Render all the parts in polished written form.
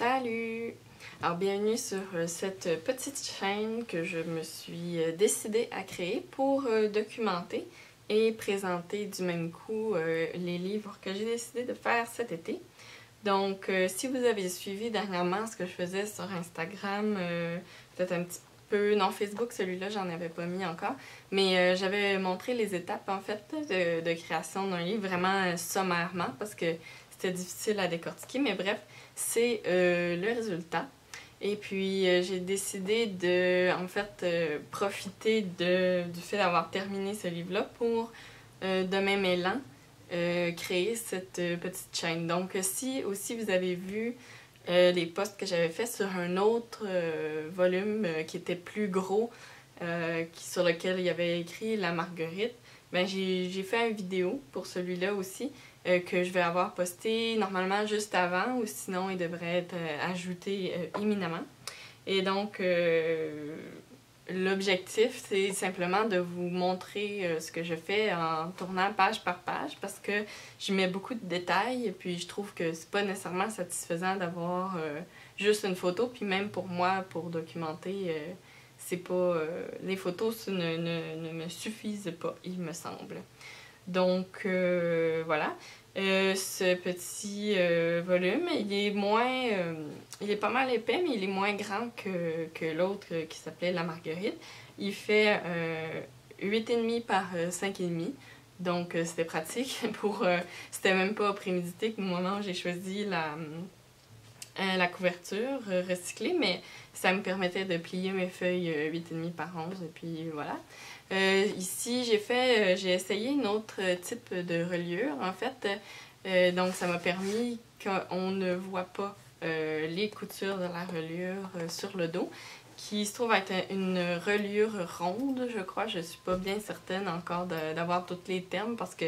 Salut! Alors bienvenue sur cette petite chaîne que je me suis décidée à créer pour documenter et présenter du même coup les livres que j'ai décidé de faire cet été. Donc si vous avez suivi dernièrement ce que je faisais sur Instagram, peut-être un petit peu, non Facebook celui-là j'en avais pas mis encore, mais j'avais montré les étapes en fait de création d'un livre vraiment sommairement parce que c'était difficile à décortiquer, mais bref, c'est le résultat. Et puis j'ai décidé de en fait profiter du fait d'avoir terminé ce livre-là pour de même élan créer cette petite chaîne. Donc si aussi vous avez vu les posts que j'avais fait sur un autre volume qui était plus gros, sur lequel il y avait écrit La Marguerite, ben j'ai fait une vidéo pour celui-là aussi que je vais avoir posté normalement juste avant ou sinon il devrait être ajouté imminemment. Et donc l'objectif c'est simplement de vous montrer ce que je fais en tournant page par page parce que je mets beaucoup de détails et puis je trouve que c'est pas nécessairement satisfaisant d'avoir juste une photo, puis même pour moi pour documenter c'est pas les photos ne me suffisent pas, il me semble. Donc voilà, ce petit volume, il est pas mal épais, mais il est moins grand que l'autre qui s'appelait La Marguerite. Il fait 8,5 par 5,5, donc c'était pratique pour... c'était même pas prémédité au moment où j'ai choisi la couverture recyclée, mais ça me permettait de plier mes feuilles 8,5 par 11, et puis voilà. Ici, j'ai essayé un autre type de reliure, en fait, donc ça m'a permis qu'on ne voit pas les coutures de la reliure sur le dos, qui se trouve être une reliure ronde, je crois. Je suis pas bien certaine encore d'avoir tous les termes parce que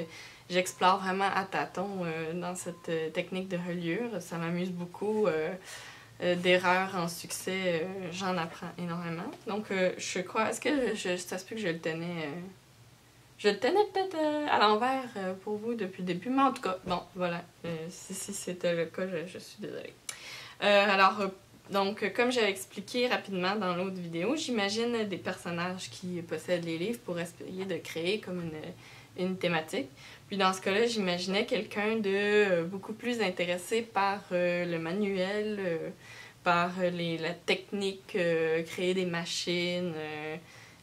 j'explore vraiment à tâtons dans cette technique de reliure. Ça m'amuse beaucoup. D'erreurs en succès, j'en apprends énormément. Donc, je crois, est-ce que ça se peut que je le tenais... je le tenais peut-être à l'envers pour vous depuis le début, mais en tout cas, bon, voilà. Si c'était le cas, je suis désolée. Donc, comme j'avais expliqué rapidement dans l'autre vidéo, j'imagine des personnages qui possèdent les livres pour essayer de créer comme une thématique. Puis dans ce cas-là, j'imaginais quelqu'un de beaucoup plus intéressé par le manuel, par la technique, créer des machines,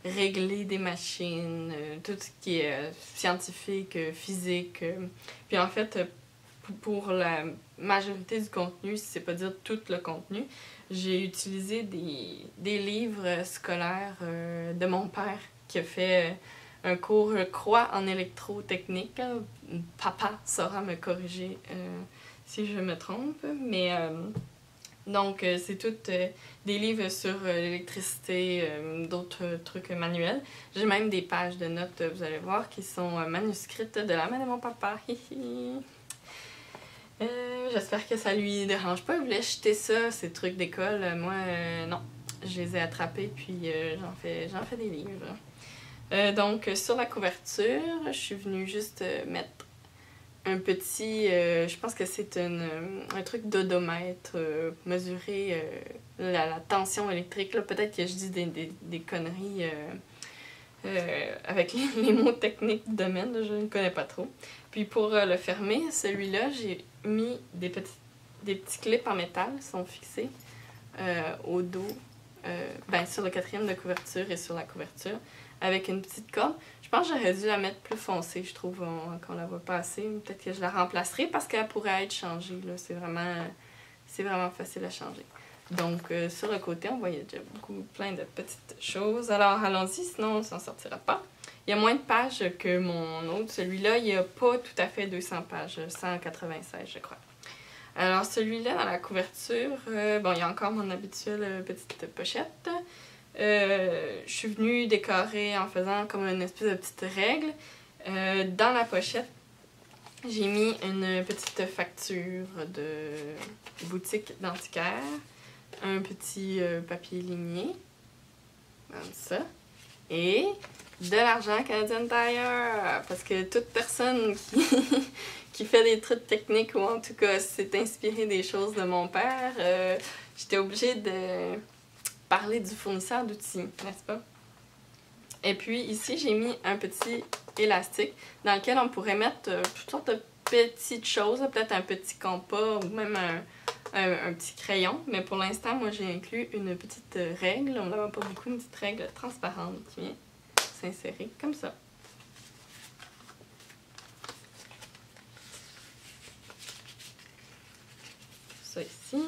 régler des machines, tout ce qui est scientifique, physique. Puis en fait, pour la majorité du contenu, si c'est pas dire tout le contenu, j'ai utilisé des livres scolaires de mon père qui a fait un cours, je crois, en électrotechnique. Papa saura me corriger si je me trompe, mais donc c'est tout des livres sur l'électricité, d'autres trucs manuels. J'ai même des pages de notes, vous allez voir, qui sont manuscrites de la main de mon papa. J'espère que ça lui dérange pas. Il voulait jeter ça, ces trucs d'école. Moi, non. Je les ai attrapés, puis j'en fais des livres. Donc, sur la couverture, je suis venue juste mettre un petit... je pense que c'est un truc d'odomètre, mesurer la tension électrique. Peut-être que je dis des conneries avec les mots techniques du domaine, je ne connais pas trop. Puis pour le fermer, celui-là, j'ai mis des petits clips en métal, ils sont fixés au dos, sur le quatrième de couverture et sur la couverture, avec une petite corde. Je pense que j'aurais dû la mettre plus foncée, je trouve qu'on la voit pas assez. Peut-être que je la remplacerai parce qu'elle pourrait être changée. C'est vraiment facile à changer. Donc sur le côté, on voyait déjà plein de petites choses. Alors allons-y, sinon on ne s'en sortira pas. Il y a moins de pages que mon autre. Celui-là, il n'y a pas tout à fait 200 pages, 196 je crois. Alors celui-là, dans la couverture, bon, il y a encore mon habituelle petite pochette. Je suis venue décorer en faisant comme une espèce de petite règle. Dans la pochette, j'ai mis une petite facture de boutique d'antiquaire, un petit papier ligné, comme ça. et de l'argent Canadian Tire, parce que toute personne qui fait des trucs techniques, ou en tout cas s'est inspiré des choses de mon père, j'étais obligée de parler du fournisseur d'outils, n'est-ce pas? Et puis ici, j'ai mis un petit élastique dans lequel on pourrait mettre toutes sortes de petites choses, peut-être un petit compas ou même un petit crayon. Mais pour l'instant, moi, j'ai inclus une petite règle. On n'en a pas beaucoup, une petite règle transparente qui vient s'insérer comme ça. Ça ici.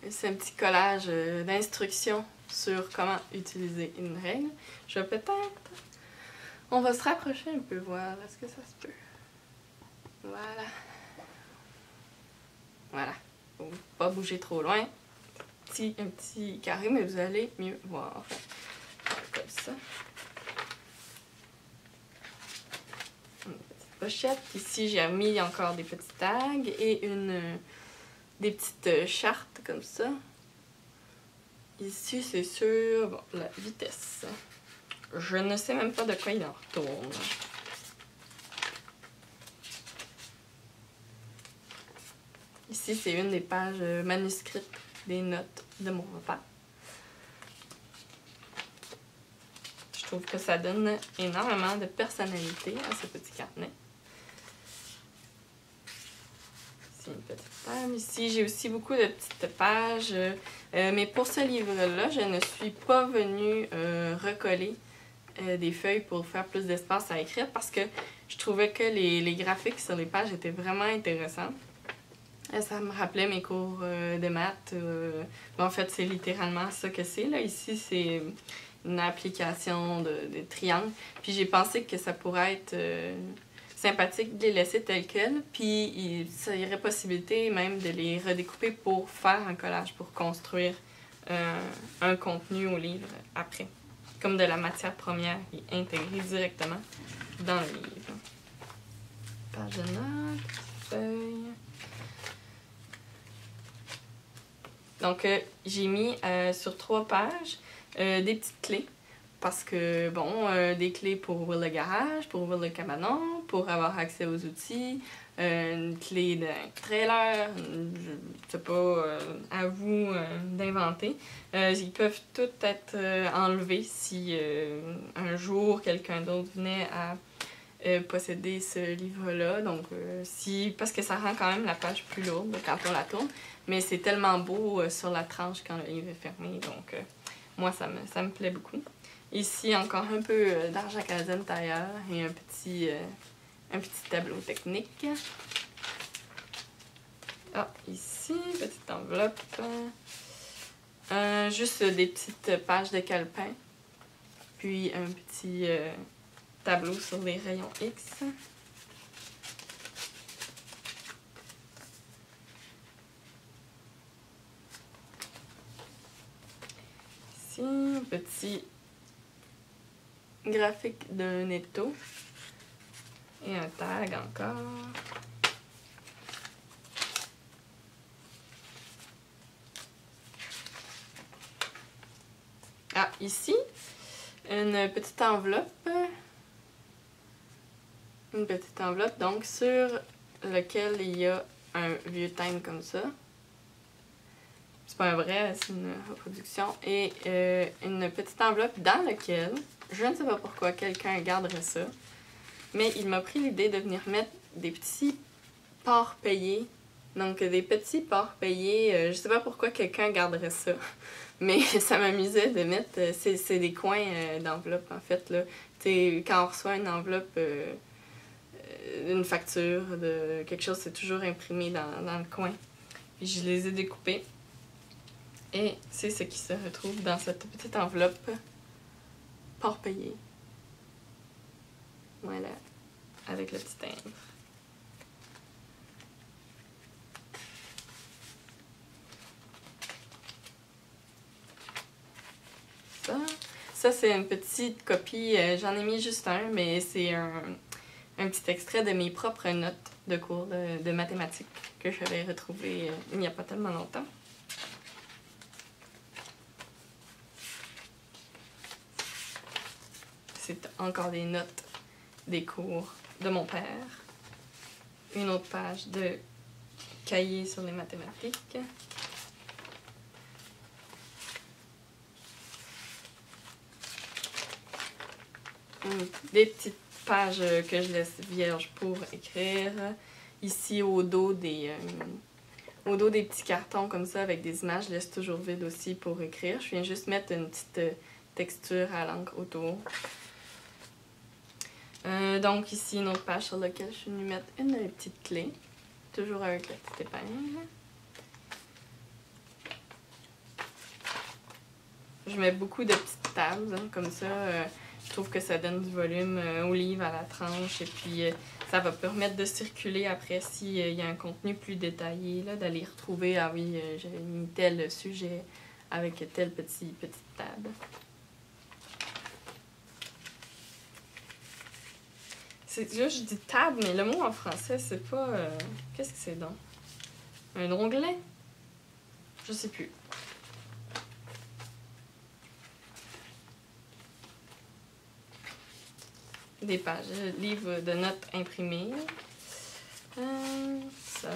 C'est un petit collage d'instructions sur comment utiliser une règle. Je vais peut-être... On va se rapprocher un peu, voir. Est-ce que ça se peut? Voilà. Voilà. Faut pas bouger trop loin. Un petit carré, mais vous allez mieux voir. Comme ça. Une petite pochette. Ici, j'ai mis encore des petits tags et des petites chartes comme ça. Ici, c'est sur bon, la vitesse. Je ne sais même pas de quoi il en retourne. Ici, c'est une des pages manuscrites des notes de mon papa. Je trouve que ça donne énormément de personnalité à ce petit carnet. Ici, une petite table. Ici, j'ai aussi beaucoup de petites pages. Mais pour ce livre-là, je ne suis pas venue recoller des feuilles pour faire plus d'espace à écrire parce que je trouvais que les graphiques sur les pages étaient vraiment intéressants. Ça me rappelait mes cours de maths. En fait, c'est littéralement ça que c'est. Ici, c'est une application de triangles. Puis j'ai pensé que ça pourrait être sympathique de les laisser tels quels. Puis ça y aurait possibilité même de les redécouper pour faire un collage, pour construire un contenu au livre après. Comme de la matière première qui est intégrée directement dans le livre. Page de notes, feuille. Donc, j'ai mis sur 3 pages des petites clés. Parce que, bon, des clés pour ouvrir le garage, pour ouvrir le cabanon, pour avoir accès aux outils, une clé d'un trailer, je sais pas, à vous d'inventer. Ils peuvent toutes être enlevés si un jour quelqu'un d'autre venait à posséder ce livre-là. Donc, parce que ça rend quand même la page plus lourde quand on la tourne. Mais c'est tellement beau sur la tranche quand le livre est fermé. Donc, moi, ça me plaît beaucoup. Ici, encore un peu d'argent Canadian Tire et un petit tableau technique. Ah, ici, petite enveloppe. Juste des petites pages de calepin. Puis un petit tableau sur les rayons X. Ici, un petit graphique d'un étau. Et un tag encore. Ah, ici, une petite enveloppe. Une petite enveloppe, donc, sur lequel il y a un vieux timbre comme ça. C'est pas un vrai, c'est une reproduction. Et une petite enveloppe dans laquelle, je ne sais pas pourquoi quelqu'un garderait ça, mais il m'a pris l'idée de venir mettre des petits ports payés. Donc, des petits ports payés. Je sais pas pourquoi quelqu'un garderait ça, mais ça m'amusait de mettre... c'est des coins d'enveloppe, en fait, là. T'sais, quand on reçoit une enveloppe... une facture de quelque chose, c'est toujours imprimé dans le coin. Puis je les ai découpés. Et c'est ce qui se retrouve dans cette petite enveloppe port payé. Voilà, avec le petit timbre. Ça c'est une petite copie, j'en ai mis juste un, mais c'est un petit extrait de mes propres notes de cours de mathématiques que j'avais retrouvé il n'y a pas tellement longtemps. c'est encore des notes des cours de mon père. Une autre page de cahier sur les mathématiques. Des petites pages que je laisse vierges pour écrire. Ici, au dos des petits cartons comme ça avec des images, je laisse toujours vide aussi pour écrire. Je viens juste mettre une petite texture à l'encre autour. Donc ici, une autre page sur laquelle je suis venue mettre une petite clé. Toujours avec la petite épingle. Je mets beaucoup de petites tabs, hein, comme ça. Je trouve que ça donne du volume au livre, à la tranche. Et puis, ça va permettre de circuler après s'il y a un contenu plus détaillé, d'aller retrouver, ah oui, j'avais mis tel sujet avec telle petite table. C'est juste, je dis table, mais le mot en français, c'est pas... qu'est-ce que c'est donc? Un onglet? Je sais plus. Des pages, livre de notes imprimées. Ça.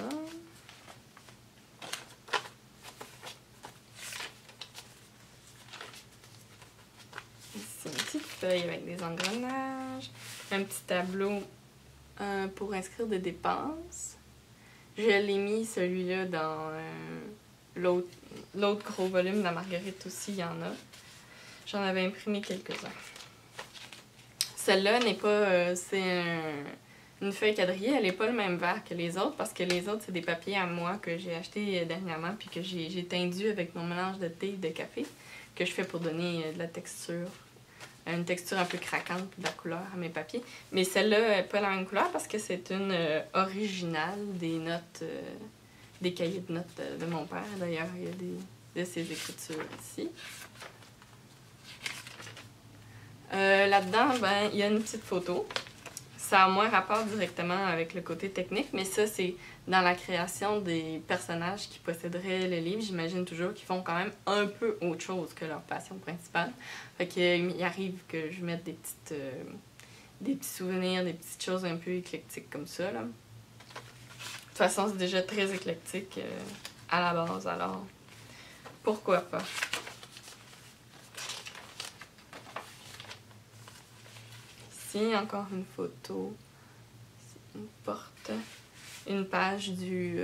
Ici, une petite feuille avec des engrenages. Un petit tableau pour inscrire des dépenses. Je l'ai mis, celui-là, dans l'autre gros volume de la Marguerite aussi, il y en a. J'en avais imprimé quelques-uns. Celle-là n'est pas... c'est une feuille quadrillée, elle n'est pas le même vert que les autres parce que les autres, c'est des papiers à moi que j'ai achetés dernièrement puis que j'ai teindu avec mon mélange de thé et de café que je fais pour donner de la texture. Une texture un peu craquante de la couleur à mes papiers. Mais celle-là n'est pas la même couleur parce que c'est une originale des notes, des cahiers de notes de mon père. D'ailleurs, il y a de ses écritures ici. Là-dedans, ben, il y a une petite photo. Ça a moins rapport directement avec le côté technique, mais ça, c'est dans la création des personnages qui posséderaient le livre. J'imagine toujours qu'ils font quand même un peu autre chose que leur passion principale. Fait qu'il arrive que je mette des petits souvenirs, des petites choses un peu éclectiques comme ça, là. De toute façon, c'est déjà très éclectique à la base, alors pourquoi pas? Ici, encore une photo, une porte, une page du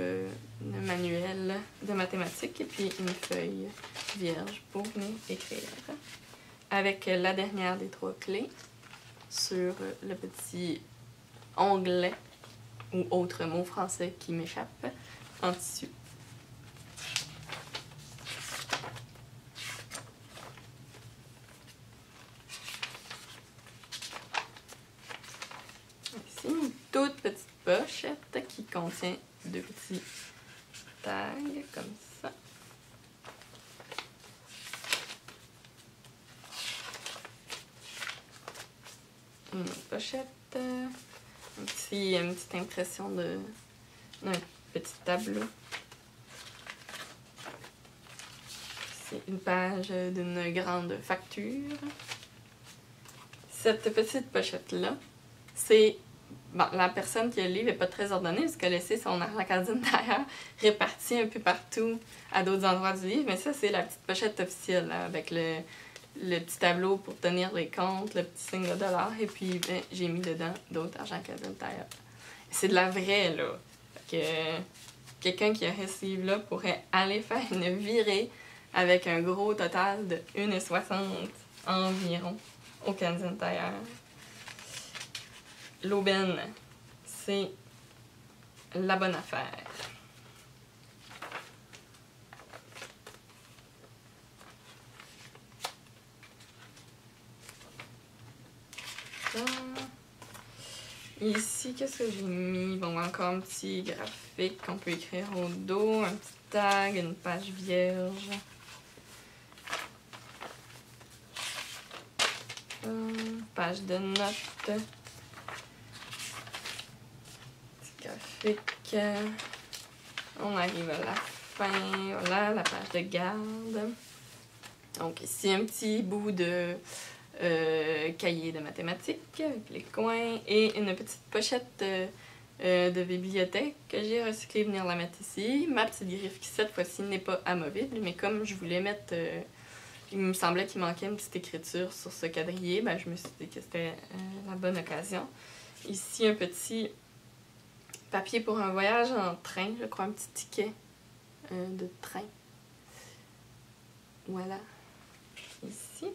manuel de mathématiques et puis une feuille vierge pour venir écrire. Avec la dernière des 3 clés sur le petit onglet ou autre mot français qui m'échappe en tissu. Ici, une toute petite pochette qui contient 2 petits tags comme ça. Une autre pochette. Une petite impression d'un petit tableau. C'est une page d'une grande facture. Cette petite pochette-là, c'est... Bon, la personne qui a le livre n'est pas très ordonnée parce qu'elle a laissé son argent-cadine derrière réparti un peu partout à d'autres endroits du livre. Mais ça, c'est la petite pochette officielle là, avec le petit tableau pour tenir les comptes, le petit signe de dollar. Et puis, ben, j'ai mis dedans d'autres argent-cadine derrière. C'est de la vraie, là. Fait que quelqu'un qui aurait ce livre-là pourrait aller faire une virée avec un gros total de 1,60 environ au Canadian Tire. L'aubaine, c'est la bonne affaire. Ici, qu'est-ce que j'ai mis? Bon, encore un petit graphique qu'on peut écrire au dos, un petit tag, une page vierge. Page de notes. Graphique. On arrive à la fin. Voilà, la page de garde. Donc ici, un petit bout de cahier de mathématiques avec les coins et une petite pochette de bibliothèque que j'ai recyclé venir la mettre ici. Ma petite griffe qui cette fois-ci n'est pas amovible, mais comme je voulais mettre... il me semblait qu'il manquait une petite écriture sur ce quadrillé, ben, je me suis dit que c'était la bonne occasion. Ici, un petit papier pour un voyage en train, je crois, un petit ticket de train. Voilà, ici.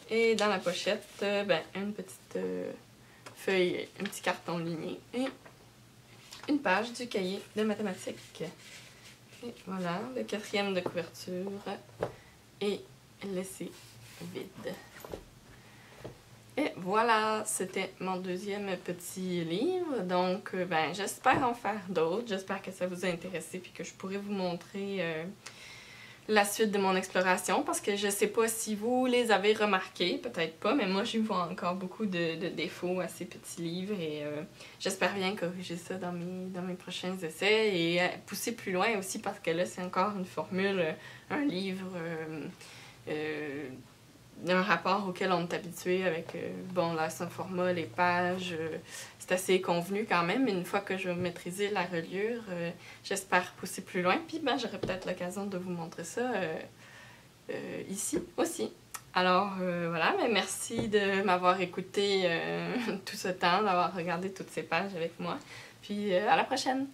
Et dans la pochette, ben, une petite feuille, un petit carton ligné et une page du cahier de mathématiques. Et voilà, le 4e de couverture est laissé vide. Et voilà, c'était mon 2e petit livre. Donc, ben, j'espère en faire d'autres. J'espère que ça vous a intéressé puis que je pourrai vous montrer la suite de mon exploration, parce que je sais pas si vous les avez remarqués, peut-être pas, mais moi j'y vois encore beaucoup de défauts à ces petits livres et j'espère bien corriger ça dans mes prochains essais et pousser plus loin aussi, parce que là c'est encore une formule, un livre, un rapport auquel on est habitué avec, bon là c'est un format, les pages, c'est assez convenu quand même, mais une fois que je vais maîtriser la reliure, j'espère pousser plus loin, puis ben, j'aurai peut-être l'occasion de vous montrer ça ici aussi. Alors voilà, mais merci de m'avoir écouté tout ce temps, d'avoir regardé toutes ces pages avec moi, puis à la prochaine!